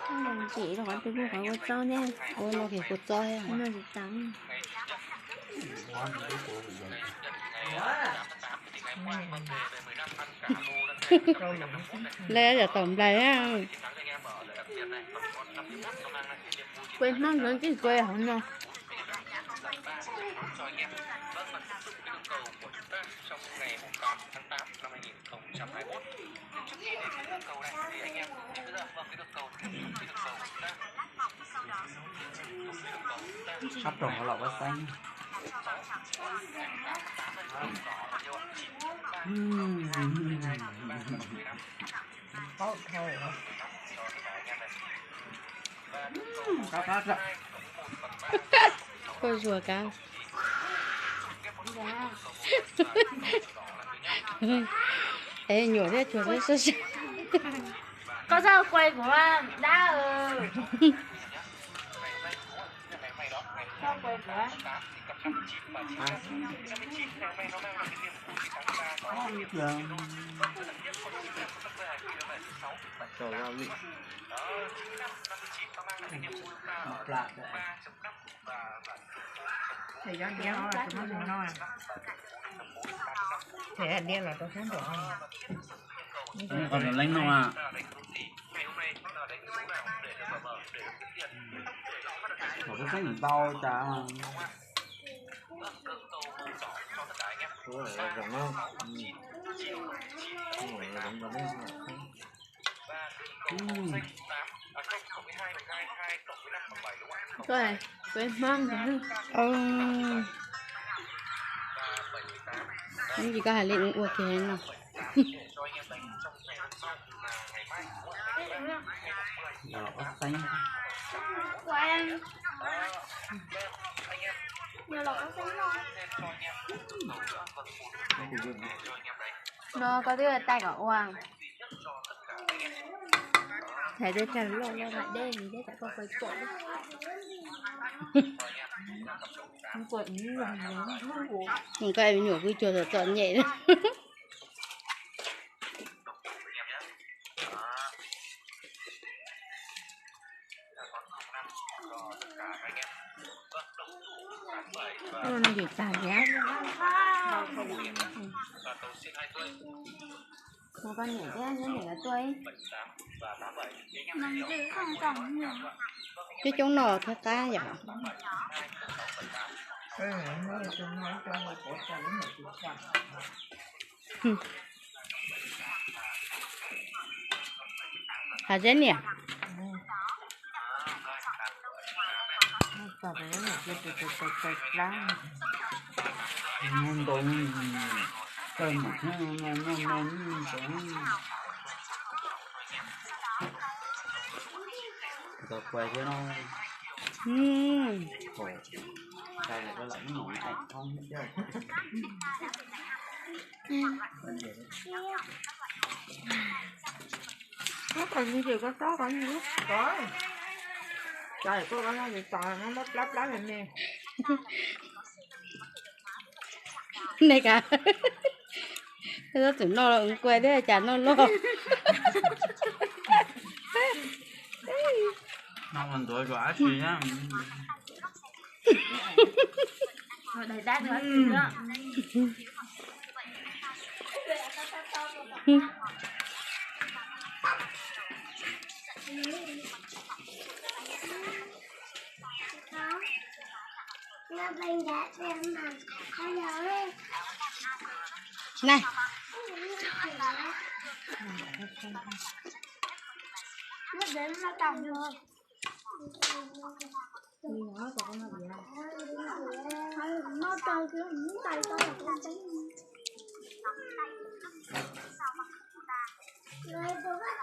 Không chỉ là quán tôi mua phải quạt rau nha. Ôi nó kiểu quạt rau à. Nó gì trắng. Lẽ là tổng đấy á. Quên mất lớn cái quê hả nó. Sắp trồng ở lọc bát xanh. Cá rồi. Cô rùa cá. Ê nhổ thế chuột đấy sao? Có sao quay của đã sao quay của Trời ơi. Thì do đen nó là chúng nó dùng nó à. Thế đen là tôi sáng rồi. Còn là lánh nó à. Một cái sách to chả mà. Rộng không? Rồi, quên mong rồi. Những gì có hải lệnh uổng kìa nào. Lọc bát xanh. quay anh giờ lọc nó xanh rồi Nó có đứa tay của Hoàng. Thấy đứa chàng lộ ra lại đen thì đấy tại con quay cuộn. Con cuộn như là những cái em nhổ cái chuột rồi trộn nhẹ đấy. Nó chỉ xài giá. Một con nhảy thế, nó nhảy là tôi. nằm dưới không trọng nhiều Chứ chúng nó theo ta vậy. Hả dễ nhỉ? Sao phải nó cái lá. Ngon tụng. Cơm mặt nó rồi quay cho nó. Ôi. Đây là có lẫn nổi ảnh không hết trơn. Nó còn như kiểu có còn gì có. Trời cô có nói gì toàn nó lấp lên nè. Này cả. Thế nó tưởng nó là quay đấy là chả nó lo. Nó còn tuổi quả gì nhá. rồi đầy đá nữa nữa Nó bên đã xem mà nó nhớ Này. nó đến nó trồng rồi nó trồng kiểu những tay to là con tránh người bố bắt